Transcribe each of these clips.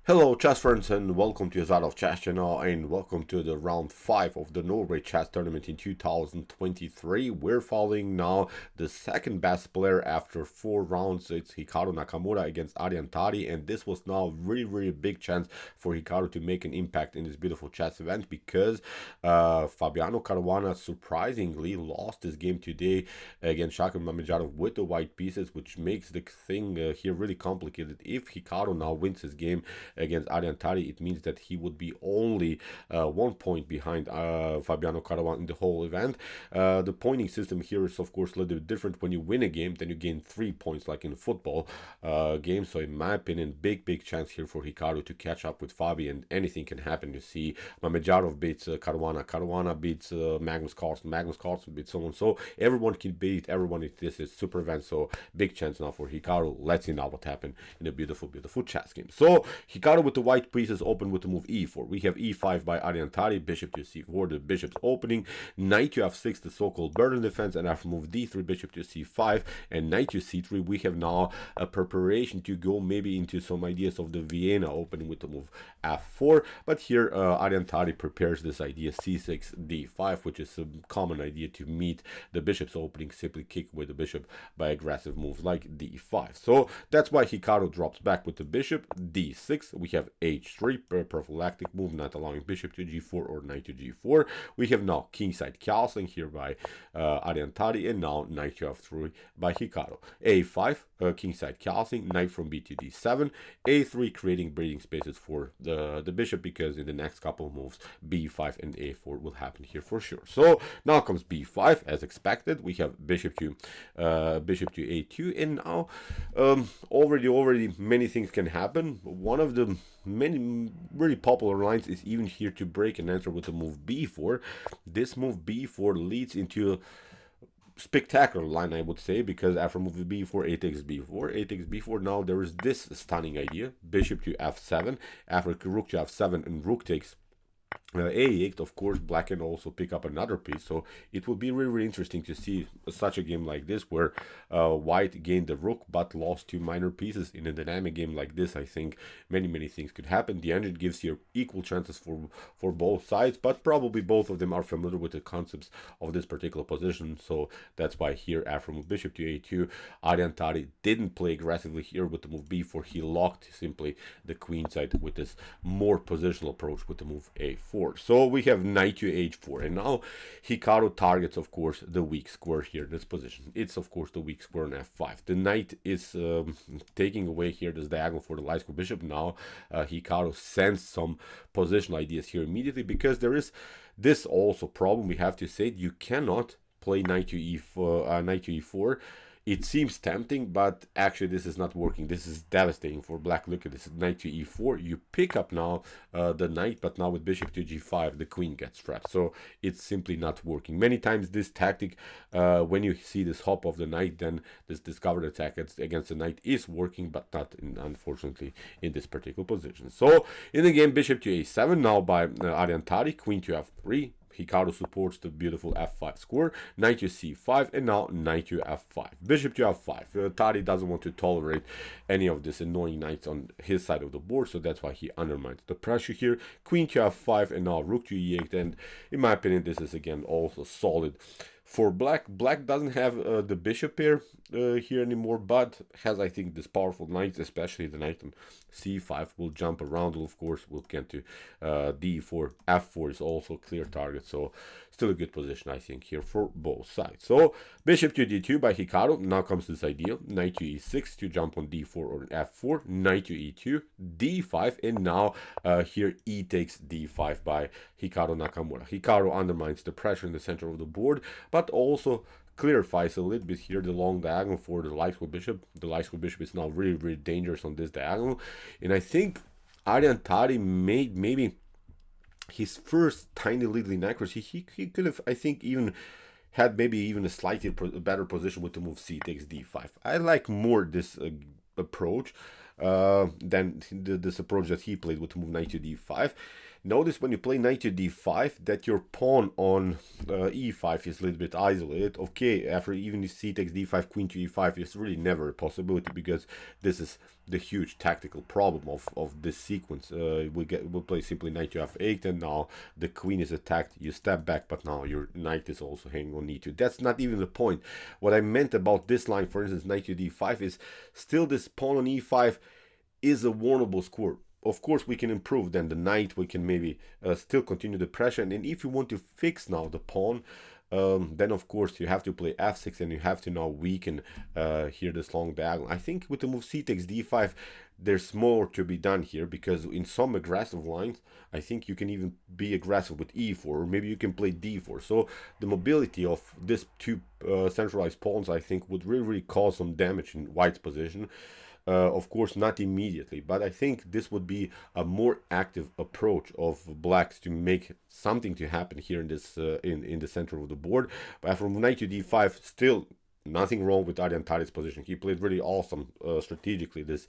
Hello chess friends and welcome to Azad of Chess channel and welcome to the round 5 of the Norway Chess tournament in 2023. We're following now the second best player after 4 rounds. It's Hikaru Nakamura against Aryan Tari, and this was now really big chance for Hikaru to make an impact in this beautiful chess event because Fabiano Caruana surprisingly lost his game today against Shaka Mamedjadov with the white pieces, which makes the thing here really complicated. If Hikaru now wins his game against Aryan Tari, it means that he would be only 1 point behind Fabiano Caruana in the whole event. The pointing system here is of course a little bit different. When you win a game, then you gain 3 points like in a football game. So in my opinion, big chance here for Hikaru to catch up with Fabi, and anything can happen. You see Mamedjadov beats Caruana, Caruana beats Magnus Carlsen, Magnus Carlsen beats someone. So everyone can beat everyone if this is super event. So big chance now for Hikaru. Let's see now what happened in a beautiful chess game. So Hikaru with the white pieces open with the move e4. We have e5 by Aryan Tari, bishop to c4, the bishop's opening, knight to f6, the so-called burden defense, and after move d3, bishop to c5, and knight to c3, we have now a preparation to go maybe into some ideas of the Vienna opening with the move f4, but here Aryan Tari prepares this idea c6, d5, which is a common idea to meet the bishop's opening, simply kick away the bishop by aggressive moves like d5. So that's why Hikaru drops back with the bishop, d6, we have h3, prophylactic move, not allowing bishop to g4 or knight to g4. We have now kingside castling here by Aryan Tari, and now knight to f3 by Hikaru. a5, kingside castling, knight from b to d7, a3, creating breathing spaces for the bishop, because in the next couple of moves b5 and a4 will happen here for sure. So now comes b5 as expected. We have bishop to a2, and now already many things can happen. One of the many really popular lines is even here to break and enter with the move b4. This move b4 leads into a spectacular line, I would say, because after move b4, a takes b4, now there is this stunning idea, bishop to f7, after rook to f7 and rook takes a8, of course black can also pick up another piece. So it will be really interesting to see such a game like this, where white gained the rook but lost 2 minor pieces. In a dynamic game like this, I think many things could happen. The engine gives here equal chances for both sides, but probably both of them are familiar with the concepts of this particular position. So that's why here after move bishop to a2, Aryan Tari didn't play aggressively here with the move b4. He locked simply the queen side with this more positional approach with the move a4. So we have knight to h4, and now Hikaru targets, of course, the weak square here in this position. It's of course the weak square on f5. The knight is taking away here this diagonal for the light square bishop. Now Hikaru sends some positional ideas here immediately, because there is this also problem, we have to say. You cannot play knight to e4. It seems tempting, but actually this is not working. This is devastating for black. Look at this, knight to e4. You pick up now the knight, but now with bishop to g5, the queen gets trapped. So it's simply not working. Many times this tactic, when you see this hop of the knight, then this discovered attack against the knight is working, but not unfortunately in this particular position. So in the game, bishop to a7 now by Aryan Tari, queen to f3. Hikaru supports the beautiful f5 square, knight to c5, and now knight to f5, bishop to f5. Tari doesn't want to tolerate any of this annoying knights on his side of the board, so that's why he undermines the pressure here. Queen to f5, and now rook to e8, and in my opinion this is again also solid for black. Black doesn't have the bishop pair here anymore, but has, I think, this powerful knight, especially the knight on c5 will jump around. Of course, we'll get to d4. f4 is also a clear target, so still a good position, I think, here for both sides. So bishop to d2 by Hikaru. Now comes this idea, knight to e6 to jump on d4 or f4, knight to e2, d5, and now here e takes d5 by Hikaru Nakamura. Hikaru undermines the pressure in the center of the board, but also clarifies a little bit here the long diagonal for the light square bishop. The light square bishop is now really dangerous on this diagonal, and I think Aryan Tari made maybe his first tiny little inaccuracy. He could have, I think, even had maybe even a slightly better position with the move c takes d5. I like more this approach than this approach that he played with the move knight to d5. Notice when you play knight to d5 that your pawn on e5 is a little bit isolated. Okay, after even if c takes d5, queen to e5 is really never a possibility, because this is the huge tactical problem of this sequence. We'll play simply knight to f8, and now the queen is attacked. You step back, but now your knight is also hanging on e2. That's not even the point. What I meant about this line, for instance, knight to d5, is still this pawn on e5 is a warnable score. Of course, we can improve then the knight. We can maybe still continue the pressure. And if you want to fix now the pawn, then of course you have to play f6, and you have to now weaken here this long diagonal. I think with the move c takes d5, there's more to be done here, because in some aggressive lines, I think you can even be aggressive with e4, or maybe you can play d4. So the mobility of these two centralized pawns, I think, would really cause some damage in white's position. Of course, not immediately, but I think this would be a more active approach of blacks to make something to happen here in this in the center of the board. But from knight to d5, still nothing wrong with Aryan Tari's position. He played really awesome strategically this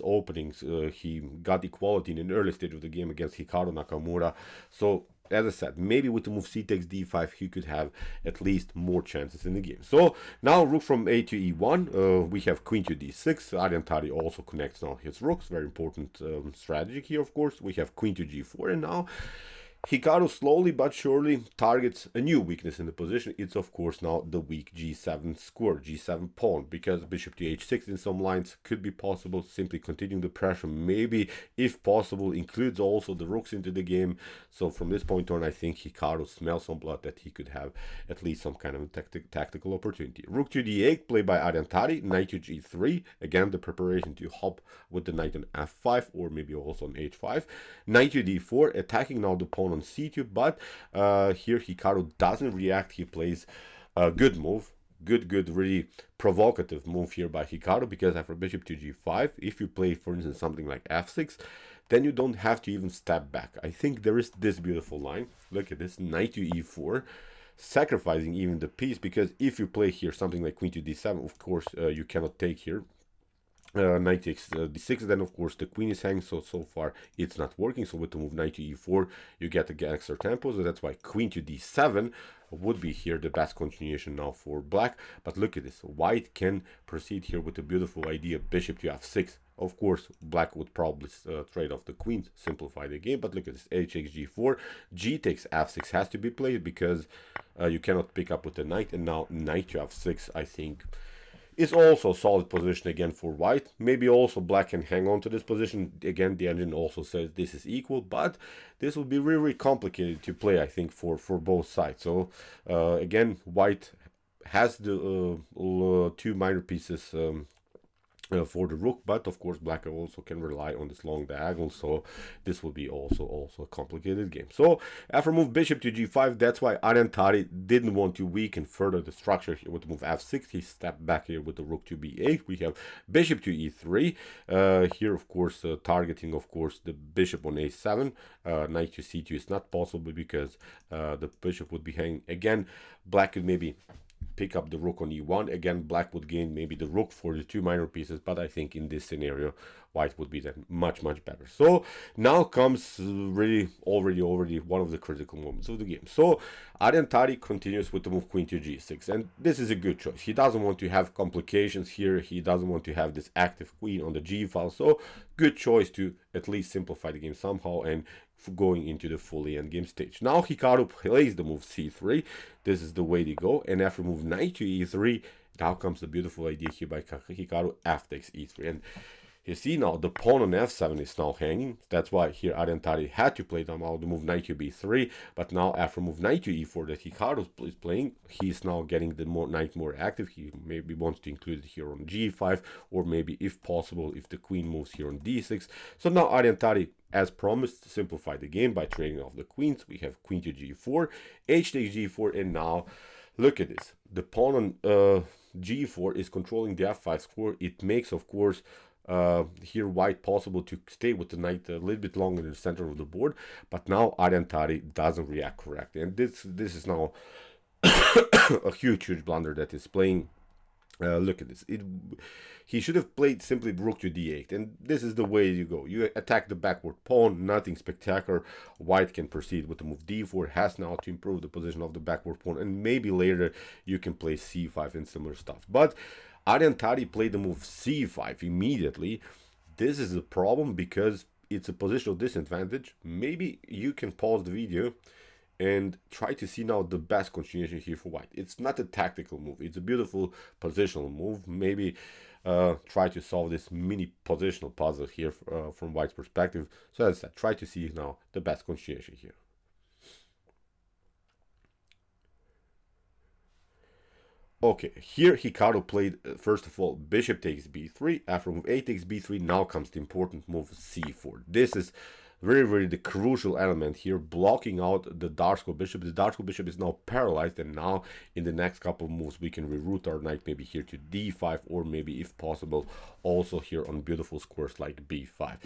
openings. He got equality in an early stage of the game against Hikaru Nakamura. So as I said, maybe with the move c takes d5, he could have at least more chances in the game. So now rook from a to e1, we have queen to d6. Aryan Tari also connects now his rooks. Very important strategy here, of course. We have queen to g4, and now Hikaru slowly but surely targets a new weakness in the position. It's of course now the weak g7 square, g7 pawn, because bishop to h6 in some lines could be possible. Simply continuing the pressure, maybe if possible includes also the rooks into the game. So from this point on, I think Hikaru smells some blood that he could have at least some kind of tactical opportunity. Rook to d8 played by Aryan Tari, knight to g3, again the preparation to hop with the knight on f5, or maybe also on h5. Knight to d4, attacking now the pawn on c2, but here Hikaru doesn't react. He plays a good move, good really provocative move here by Hikaru, because after bishop to g5, if you play for instance something like f6, then you don't have to even step back. I think there is this beautiful line, look at this, knight to e4, sacrificing even the piece, because if you play here something like queen to d7, of course you cannot take here. Knight takes d6, then of course the queen is hanging, so far it's not working. So with the move knight to e4, you get the extra tempo, so that's why queen to d7 would be here the best continuation now for black. But look at this, white can proceed here with a beautiful idea, bishop to f6. Of course, black would probably trade off the queen, simplify the game, but look at this, h takes g4, g takes f6 has to be played, because you cannot pick up with the knight, and now knight to f6, I think, is also a solid position again for white. Maybe also black can hang on to this position. Again, the engine also says this is equal, but this will be really complicated to play, I think, for both sides. So again, white has the two minor pieces for the rook, but of course black also can rely on this long diagonal, so this will be also a complicated game. So after move bishop to g5, that's why Aryan Tari didn't want to weaken further the structure here with the move f6. He stepped back here with the rook to b8. We have bishop to e3, here of course targeting of course the bishop on a7. Knight to c2 is not possible, because the bishop would be hanging. Again, black could maybe pick up the rook on e1. Again, black would gain maybe the rook for the two minor pieces, but I think in this scenario white would be then much better. So now comes really already one of the critical moments of the game. So Aryan Tari continues with the move queen to g6, and this is a good choice. He doesn't want to have complications here. He doesn't want to have this active queen on the g file, so good choice to at least simplify the game somehow and going into the fully endgame stage. Now Hikaru plays the move c3. This is the way to go, and after move knight to e3, now comes the beautiful idea here by Hikaru, f takes e3, and you see now the pawn on f7 is now hanging. That's why here Aryan Tari had to play down the move knight to b3, but now after move knight to e4 that Hikaru is playing, he's now getting the knight more active. He maybe wants to include it here on g5, or maybe if possible if the queen moves here on d6. So now Aryan Tari, as promised, simplify the game by trading off the queens. We have queen to g4, h takes g4, and now look at this. The pawn on g4 is controlling the f5 square. It makes, of course, here white possible to stay with the knight a little bit longer in the center of the board, but now Aryan Tari doesn't react correctly, and this is now a huge blunder that is playing. Look at this. he should have played simply rook to d8, and this is the way you go. You attack the backward pawn, nothing spectacular. White can proceed with the move d4, has now to improve the position of the backward pawn, and maybe later you can play c5 and similar stuff. But Aryan Tari played the move c5 immediately. This is a problem because it's a positional disadvantage. Maybe you can pause the video and try to see now the best continuation here for white. It's not a tactical move, it's a beautiful positional move. Maybe try to solve this mini positional puzzle here from white's perspective. So as I said, try to see now the best continuation here. Okay, here Hikaru played, first of all, bishop takes b3. After move a takes b3, now comes the important move c4. This is very the crucial element here, blocking out the dark square bishop. The dark square bishop is now paralyzed, and now in the next couple of moves we can reroute our knight maybe here to d5, or maybe if possible also here on beautiful squares like b5.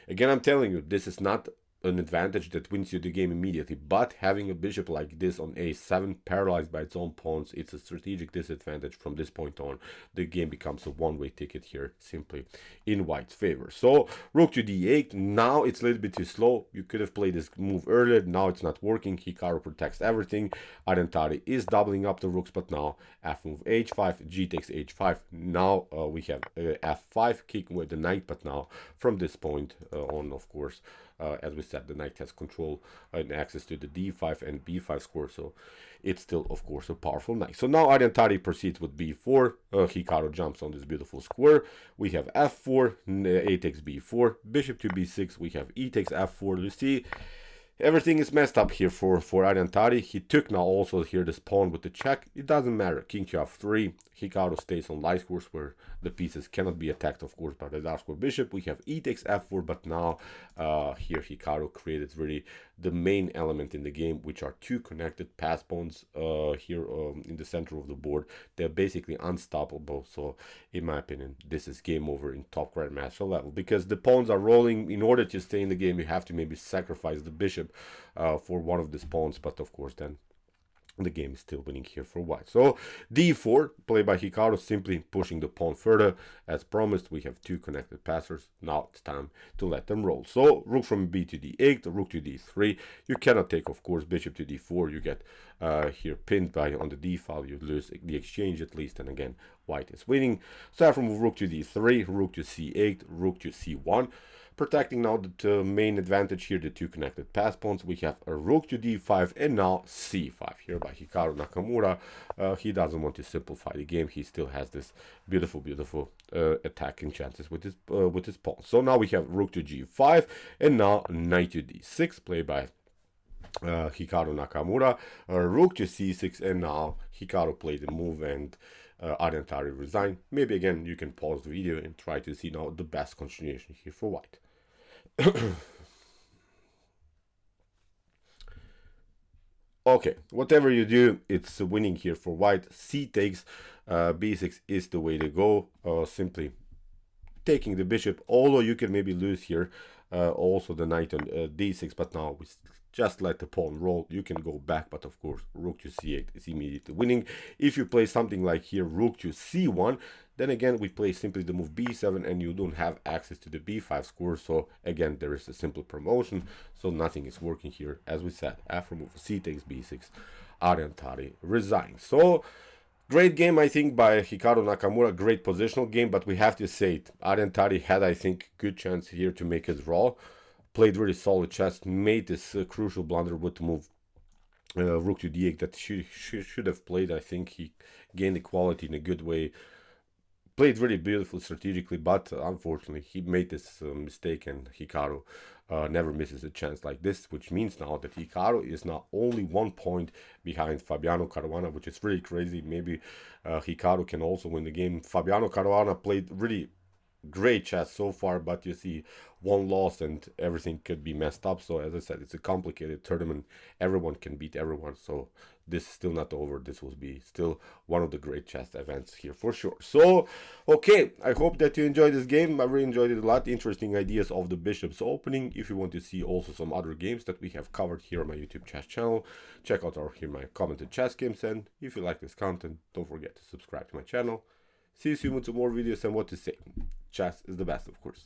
Again, I'm telling you, this is not an advantage that wins you the game immediately, but having a bishop like this on a7 paralyzed by its own pawns, it's a strategic disadvantage. From this point on, the game becomes a one-way ticket here, simply in white's favor. So rook to d8. Now it's a little bit too slow. You could have played this move earlier. Now it's not working. Hikaru protects everything. Aryan Tari is doubling up the rooks, but now after move h5, g takes h5. Now we have f5 kicking with the knight, but now from this point on, of course, as we said, the knight has control and access to the d5 and b5 square, so it's still, of course, a powerful knight. So now Aryan Tari proceeds with b4. Hikaru jumps on this beautiful square. We have f4, a takes b4, bishop to b6. We have e takes f4. You see, everything is messed up here for Aryan Tari. He took now also here this pawn with the check. It doesn't matter. King to f3. Hikaru stays on light squares where the pieces cannot be attacked, of course, by the dark square bishop. We have e takes f4, but now here Hikaru created really the main element in the game, which are two connected pass pawns here in the center of the board. They're basically unstoppable. So in my opinion, this is game over in top grandmaster level, because the pawns are rolling. In order to stay in the game, you have to maybe sacrifice the bishop for one of these pawns, but of course then the game is still winning here for white. So d4 played by Hikaru, simply pushing the pawn further. As promised, we have two connected passers. Now it's time to let them roll. So rook from b to d8, rook to d3. You cannot take, of course, bishop to d4. You get here pinned by on the d file. You lose the exchange at least, and again white is winning. So after move rook to d3, rook to c8, rook to c1. Protecting now the main advantage here, the two connected pass pawns. We have a rook to d5 and now c5 here by Hikaru Nakamura. He doesn't want to simplify the game. He still has this beautiful attacking chances with his pawn. So now we have rook to g5 and now knight to d6 played by Hikaru Nakamura. Rook to c6, and now Hikaru played the move and Aryan Tari resigned. Maybe again you can pause the video and try to see now the best continuation here for white. Okay, whatever you do, it's winning here for white. C takes b6 is the way to go. Simply taking the bishop, although you can maybe lose here also the knight on d6, but now we just let the pawn roll. You can go back, but of course rook to c8 is immediately winning. If you play something like here rook to c1, then again we play simply the move b7 and you don't have access to the b5 square. So again there is a simple promotion, so nothing is working here. As we said, after move c takes b6, Aryan Tari resigns. So great game, I think, by Hikaru Nakamura. Great positional game, but we have to say it, Aryan Tari had, I think, good chance here to make it draw. Played really solid chess, made this crucial blunder with the move rook to d8 that should have played. I think he gained equality in a good way. Played really beautiful strategically, but unfortunately he made this mistake, and Hikaru never misses a chance like this, which means now that Hikaru is now only 1 point behind Fabiano Caruana, which is really crazy. Maybe Hikaru can also win the game. Fabiano Caruana played really great chess so far, but you see one loss and everything could be messed up. So as I said, it's a complicated tournament. Everyone can beat everyone, so this is still not over. This will be still one of the great chess events here for sure. So okay, I hope that you enjoyed this game. I really enjoyed it a lot. Interesting ideas of the bishop's opening. If you want to see also some other games that we have covered here on my YouTube chess channel, check out my commented chess games. And if you like this content, don't forget to subscribe to my channel. See you soon with some more videos, and what to say. Chess is the best, of course.